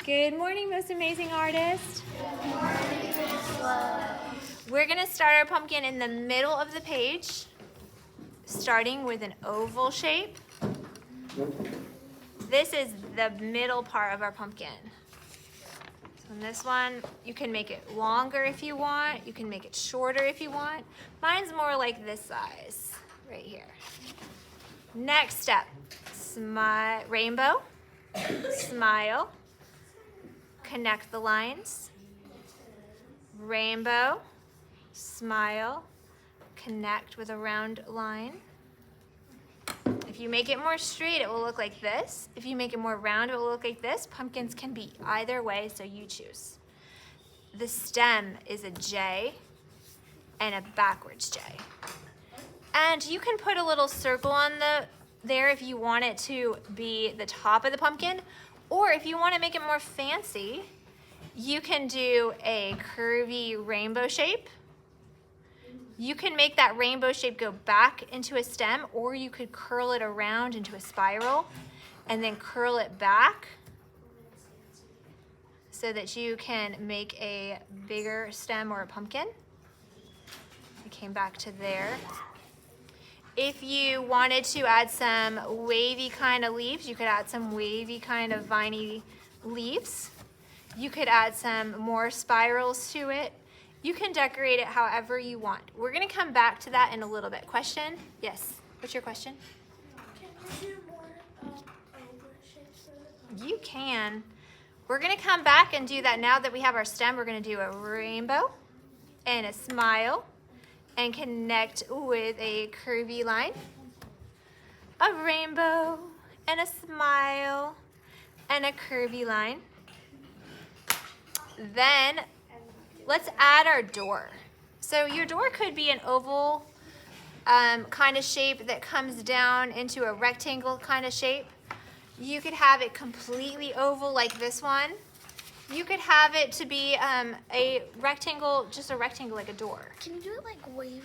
Good morning, most amazing artist. Good morning, Miss Love. We're gonna start our pumpkin in the middle of the page, starting with an oval shape. This is the middle part of our pumpkin. So in this one, you can make it longer if you want. You can make it shorter if you want. Mine's more like this size, right here. Next step, rainbow, smile, connect the lines, rainbow, smile, connect with a round line. If you make it more straight, it will look like this. If you make it more round, it will look like this. Pumpkins can be either way, so you choose. The stem is a J and a backwards J. And you can put a little circle on there if you want it to be the top of the pumpkin, or if you want to make it more fancy, you can do a curvy rainbow shape. You can make that rainbow shape go back into a stem, or you could curl it around into a spiral and then curl it back so that you can make a bigger stem or a pumpkin. I came back to there. If you wanted to add some wavy kind of leaves, you could add some wavy kind of viney leaves. You could add some more spirals to it. You can decorate it however you want. We're gonna come back to that in a little bit. Question? Yes, what's your question? Can you do more oval shapes of it? You can. We're gonna come back and do that now that we have our stem. We're gonna do a rainbow and a smile and connect with a curvy line. A rainbow and a smile and a curvy line. Then let's add our door. So your door could be an oval kind of shape that comes down into a rectangle kind of shape. You could have it completely oval like this one. You could have it to be a rectangle, just a rectangle like a door. Can you do it like wavy?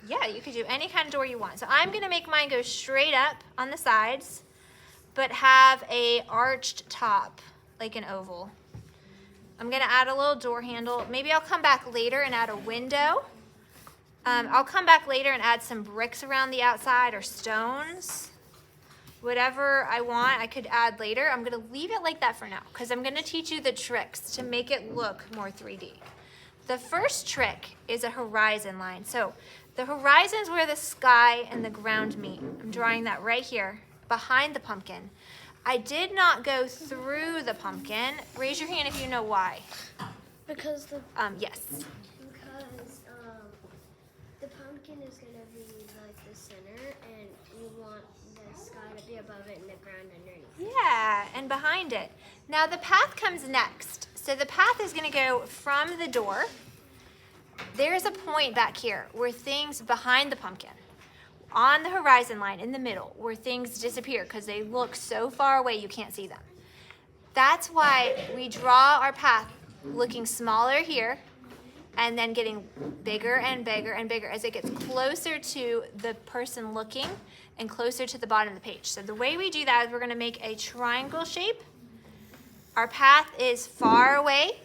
Yeah, you could do any kind of door you want. So I'm gonna make mine go straight up on the sides, but have a arched top, like an oval. I'm gonna add a little door handle. Maybe I'll come back later and add a window. I'll come back later and add some bricks around the outside or stones. Whatever I want, I could add later. I'm gonna leave it like that for now because I'm gonna teach you the tricks to make it look more 3D. The first trick is a horizon line. So the horizon is where the sky and the ground meet. I'm drawing that right here behind the pumpkin. I did not go through the pumpkin. Raise your hand if you know why. Because Yes. The pumpkin is gonna be like the center, and you want the sky to be above it and the ground underneath. Yeah, and behind it. Now the path comes next. So the path is gonna go from the door. There's a point back here where things behind the pumpkin, on the horizon line in the middle, where things disappear because they look so far away you can't see them. That's why we draw our path looking smaller here and then getting bigger and bigger and bigger as it gets closer to the person looking and closer to the bottom of the page. So the way we do that is we're gonna make a triangle shape. Our path is far away,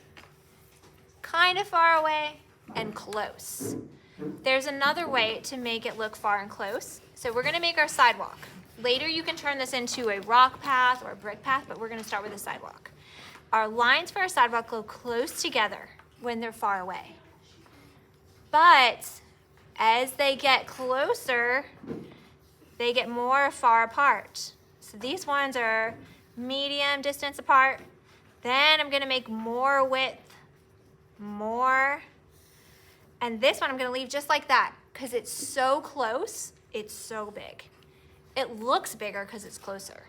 kind of far away, and close. There's another way to make it look far and close. So we're gonna make our sidewalk. Later you can turn this into a rock path or a brick path, but we're gonna start with a sidewalk. Our lines for our sidewalk go close together when they're far away. But as they get closer, they get more far apart. So these ones are medium distance apart. Then I'm gonna make more width, more. And this one I'm gonna leave just like that because it's so close, it's so big. It looks bigger because it's closer.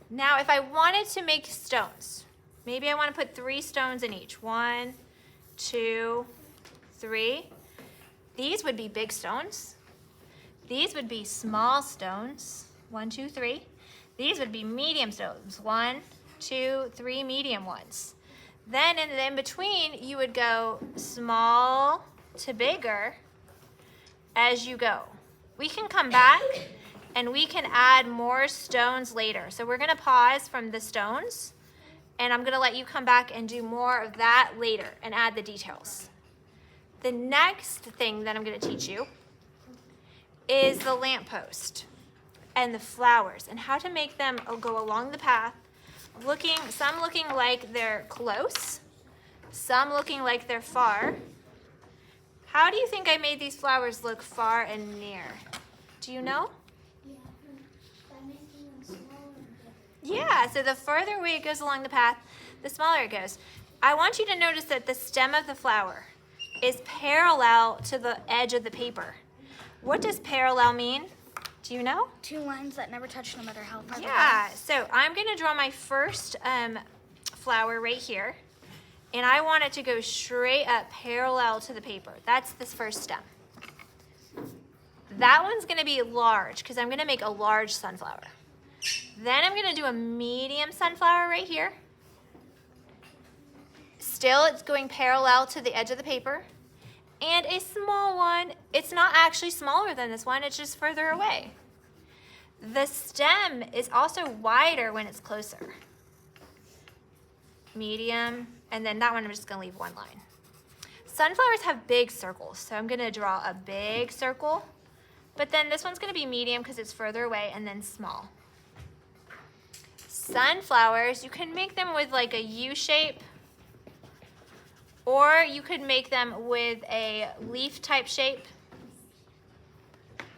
Now if I wanted to make stones, maybe I wanna put 3 stones in each. 1, 2, 3. These would be big stones. These would be small stones. 1, 2, 3. These would be medium stones. 1, 2, 3 medium ones. Then in between, you would go small to bigger as you go. We can come back and we can add more stones later. So we're gonna pause from the stones, and I'm gonna let you come back and do more of that later and add the details. The next thing that I'm gonna teach you is the lamppost and the flowers and how to make them go along the path, some looking like they're close, some looking like they're far. How do you think I made these flowers look far and near? Do you know? By making them smaller and bigger. Yeah, so the further away it goes along the path, the smaller it goes. I want you to notice that the stem of the flower is parallel to the edge of the paper. What does parallel mean? Do you know? Two lines that never touch no matter how far they Yeah, so I'm gonna draw my first flower right here, and I want it to go straight up parallel to the paper. That's this first stem. That one's gonna be large because I'm gonna make a large sunflower. Then I'm gonna do a medium sunflower right here. Still, it's going parallel to the edge of the paper. And a small one, it's not actually smaller than this one, it's just further away. The stem is also wider when it's closer. Medium, and then that one I'm just gonna leave one line. Sunflowers have big circles, so I'm gonna draw a big circle, but then this one's gonna be medium because it's further away, and then small. Sunflowers, you can make them with like a U shape, or you could make them with a leaf type shape.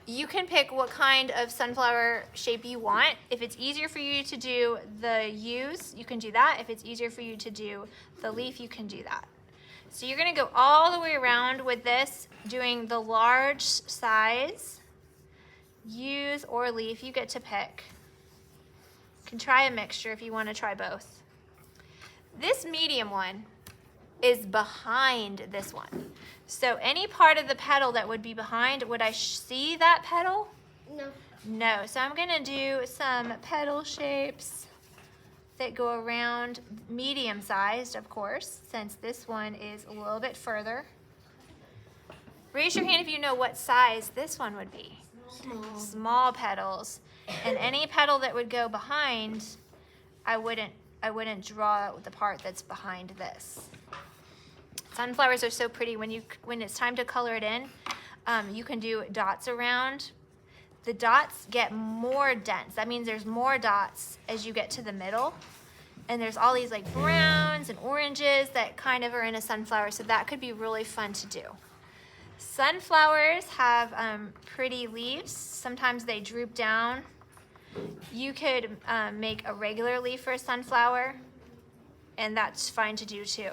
You can pick what kind of sunflower shape you want. If it's easier for you to do the U's, you can do that. If it's easier for you to do the leaf, you can do that. So you're gonna go all the way around with this, doing the large size, U's or leaf, you get to pick. You can try a mixture if you wanna try both. This medium one is behind this one. So any part of the petal that would be behind, would I see that petal? No. No, so I'm gonna do some petal shapes that go around, medium sized, of course, since this one is a little bit further. Raise your hand if you know what size this one would be. Small petals. And any petal that would go behind, I wouldn't draw the part that's behind this. Sunflowers are so pretty. When it's time to color it in, you can do dots around. The dots get more dense. That means there's more dots as you get to the middle. And there's all these like browns and oranges that kind of are in a sunflower, so that could be really fun to do. Sunflowers have pretty leaves. Sometimes they droop down. You could make a regular leaf for a sunflower, and that's fine to do too.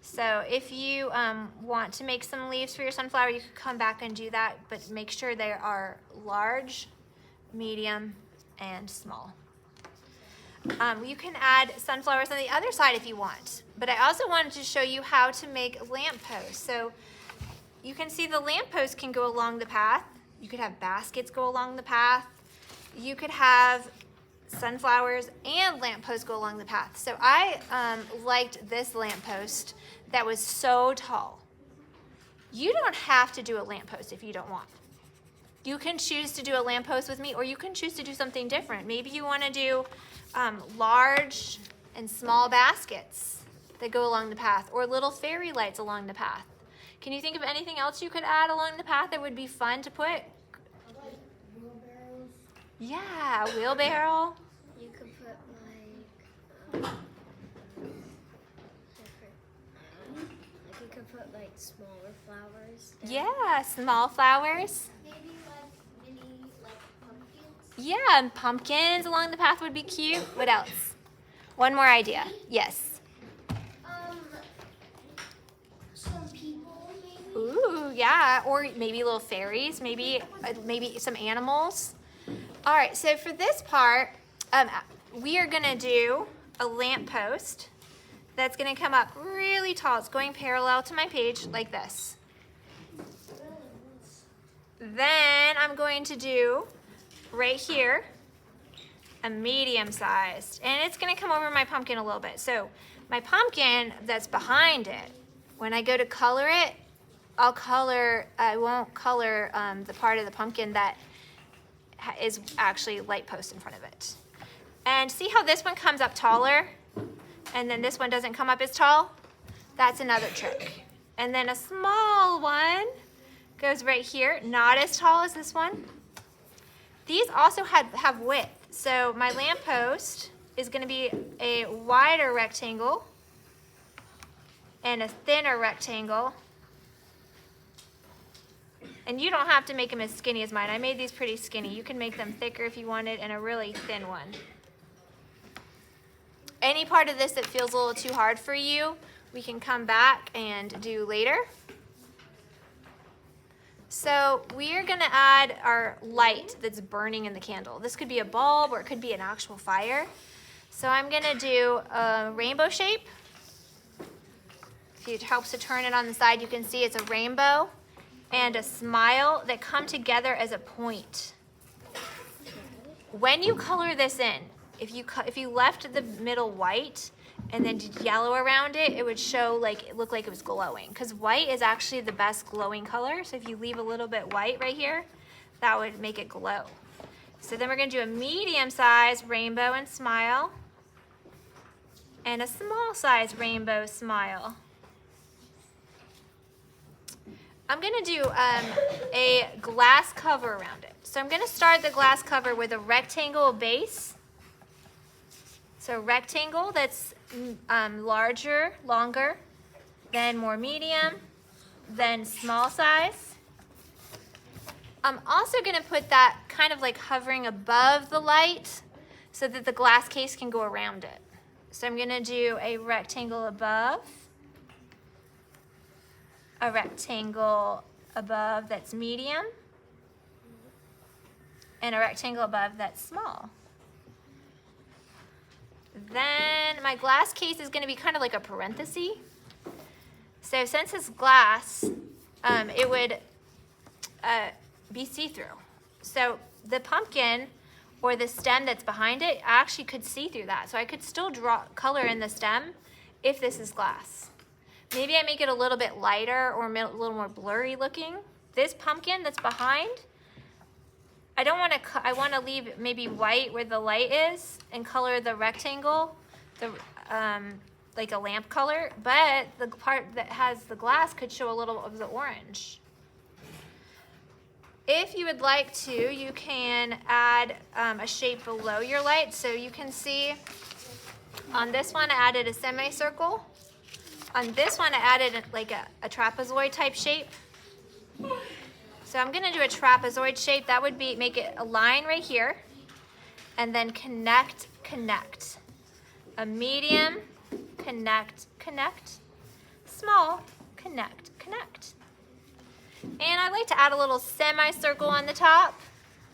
So if you want to make some leaves for your sunflower, you could come back and do that, but make sure they are large, medium, and small. You can add sunflowers on the other side if you want, but I also wanted to show you how to make lampposts. So you can see the lamppost can go along the path. You could have baskets go along the path. You could have sunflowers and lampposts go along the path. So I liked this lamppost that was so tall. You don't have to do a lamppost if you don't want. You can choose to do a lamppost with me, or you can choose to do something different. Maybe you want to do large and small baskets that go along the path, or little fairy lights along the path. Can you think of anything else you could add along the path that would be fun to put? Like wheelbarrows. Yeah, a wheelbarrow. You could put like you could put like smaller flowers. down. Yeah, small flowers. Maybe like mini like pumpkins. Yeah, and pumpkins along the path would be cute. What else? One more idea. Yes. Some people maybe. Ooh, yeah, or maybe little fairies, maybe some animals. All right, so for this part, we are gonna do a lamppost that's gonna come up really tall. It's going parallel to my page like this. Then I'm going to do right here a medium sized, and it's gonna come over my pumpkin a little bit. So my pumpkin that's behind it, when I go to color it, I won't color the part of the pumpkin that is actually light post in front of it. And see how this one comes up taller and then this one doesn't come up as tall? That's another trick. And then a small one goes right here, not as tall as this one. These also have width. So my lamppost is going to be a wider rectangle and a thinner rectangle. And you don't have to make them as skinny as mine. I made these pretty skinny. You can make them thicker if you wanted, and a really thin one. Any part of this that feels a little too hard for you, we can come back and do later. So we are gonna add our light that's burning in the candle. This could be a bulb or it could be an actual fire. So I'm gonna do a rainbow shape. If it helps to turn it on the side, you can see it's a rainbow and a smile that come together as a point. When you color this in, if you left the middle white and then did yellow around it, it would look like it was glowing, because white is actually the best glowing color. So if you leave a little bit white right here, that would make it glow. So then we're gonna do a medium size rainbow and smile and a small size rainbow smile. I'm gonna do a glass cover around it. So I'm gonna start the glass cover with a rectangle base. So rectangle that's larger, longer, then more medium, then small size. I'm also gonna put that kind of like hovering above the light so that the glass case can go around it. So I'm gonna do a rectangle above, a rectangle above that's medium, and a rectangle above that's small. Then my glass case is going to be kind of like a parenthesis. So since it's glass, it would be see-through. So the pumpkin or the stem that's behind it actually could see through that. So I could still draw color in the stem if this is glass. Maybe I make it a little bit lighter or a little more blurry looking. This pumpkin that's behind, I want to leave maybe white where the light is and color the rectangle, like a lamp color, but the part that has the glass could show a little of the orange. If you would like to, you can add a shape below your light. So you can see on this one I added a semicircle. On this one I added like a trapezoid type shape. So I'm gonna do a trapezoid shape. That would be, make it a line right here and then connect, connect. A medium, connect, connect. Small, connect, connect. And I like to add a little semicircle on the top.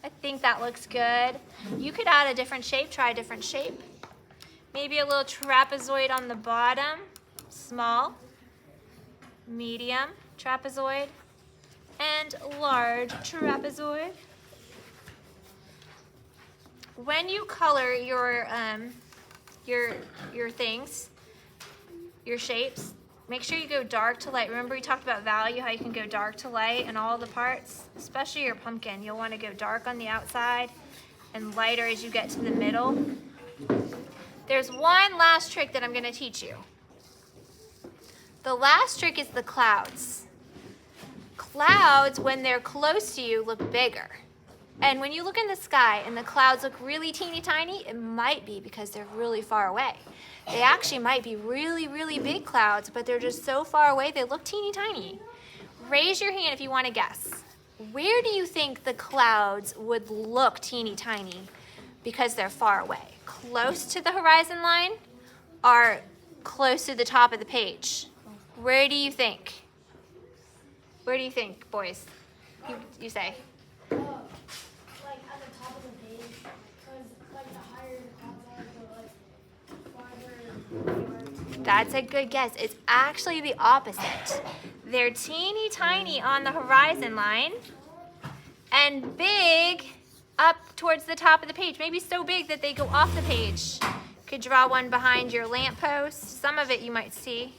I think that looks good. You could add a different shape, try a different shape. Maybe a little trapezoid on the bottom. Small, medium trapezoid, and large trapezoid. When you color your things, your shapes, make sure you go dark to light. Remember we talked about value, how you can go dark to light in all the parts, especially your pumpkin. You'll want to go dark on the outside and lighter as you get to the middle. There's one last trick that I'm going to teach you. The last trick is the clouds. Clouds, when they're close to you, look bigger. And when you look in the sky and the clouds look really teeny tiny, it might be because they're really far away. They actually might be really, really big clouds, but they're just so far away they look teeny tiny. Raise your hand if you want to guess. Where do you think the clouds would look teeny tiny because they're far away? Close to the horizon line or close to the top of the page? Where do you think? Where do you think, boys? You say. Like at the top of the page, because like the higher the clouds are, the like farther. That's a good guess. It's actually the opposite. They're teeny tiny on the horizon line and big up towards the top of the page. Maybe so big that they go off the page. Could draw one behind your lamppost. Some of it you might see.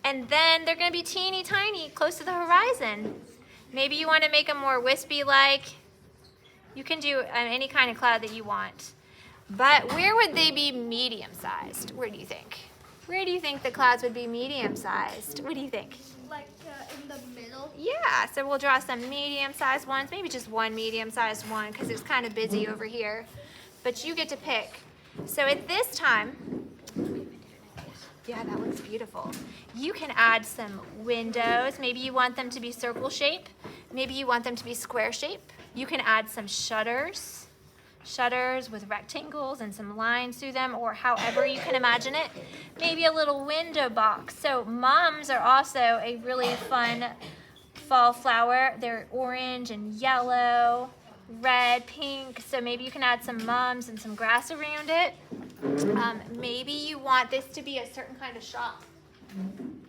And then they're going to be teeny tiny close to the horizon. Maybe you want to make them more wispy-like. You can do any kind of cloud that you want. But where would they be medium-sized? Where do you think? Where do you think the clouds would be medium-sized? What do you think? Like in the middle. Yeah, so we'll draw some medium-sized ones, maybe just one medium-sized one because it's kind of busy over here. But you get to pick. So at this time, yeah, that looks beautiful. You can add some windows. Maybe you want them to be circle shape. Maybe you want them to be square shape. You can add some shutters with rectangles and some lines through them, or however you can imagine it. Maybe a little window box. So mums are also a really fun fall flower. They're orange and yellow, red, pink. So maybe you can add some mums and some grass around it. Maybe you want this to be a certain kind of shop.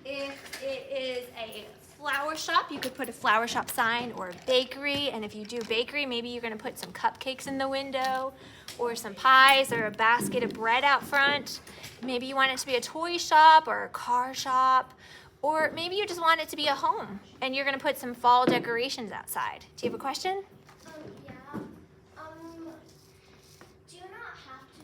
If it is a flower shop, you could put a flower shop sign, or a bakery, and if you do bakery, maybe you're going to put some cupcakes in the window, or some pies, or a basket of bread out front. Maybe you want it to be a toy shop or a car shop, or maybe you just want it to be a home and you're going to put some fall decorations outside. Do you have a question? Yeah. Do you not have to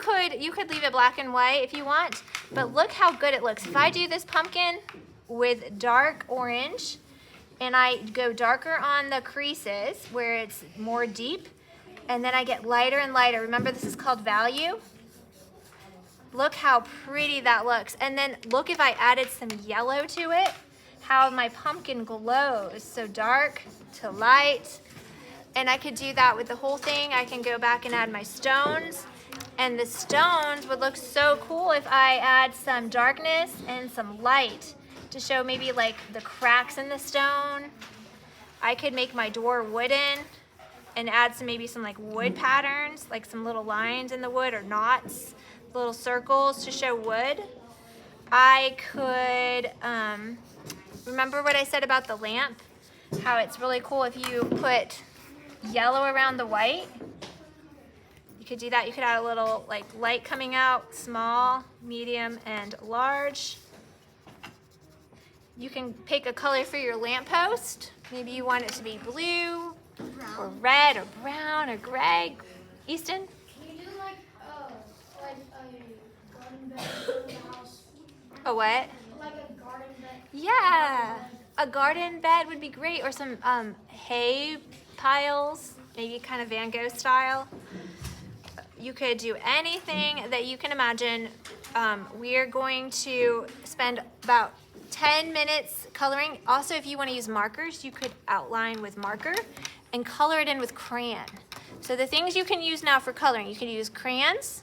color? You could leave it black and white if you want, but look how good it looks. If I do this pumpkin with dark orange and I go darker on the creases where it's more deep, and then I get lighter and lighter. Remember, this is called value. Look how pretty that looks. And then look, if I added some yellow to it, how my pumpkin glows. So dark to light. And I could do that with the whole thing. I can go back and add my stones. And the stones would look so cool if I add some darkness and some light to show maybe like the cracks in the stone. I could make my door wooden and add maybe some like wood patterns, like some little lines in the wood or knots, little circles to show wood. I could, remember what I said about the lamp? How it's really cool if you put yellow around the white. You could do that. You could add a little like light coming out, small, medium, and large. You can pick a color for your lamppost. Maybe you want it to be blue, or red, or brown, or gray. Easton? Can you do like a garden bed in the house? A what? Like a garden bed. Yeah, a garden bed would be great, or some hay piles, maybe kind of Van Gogh style. You could do anything that you can imagine. We're going to spend about 10 minutes coloring. Also, if you want to use markers, you could outline with marker and color it in with crayon. So the things you can use now for coloring, you can use crayons.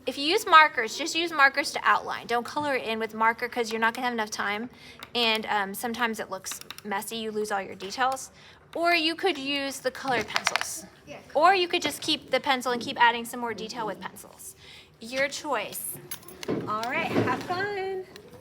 If you use markers, just use markers to outline. Don't color it in with marker because you're not going to have enough time. And sometimes it looks messy. You lose all your details. Or you could use the colored pencils. Yeah. Or you could just keep the pencil and keep adding some more detail with pencils. Your choice. All right, have fun.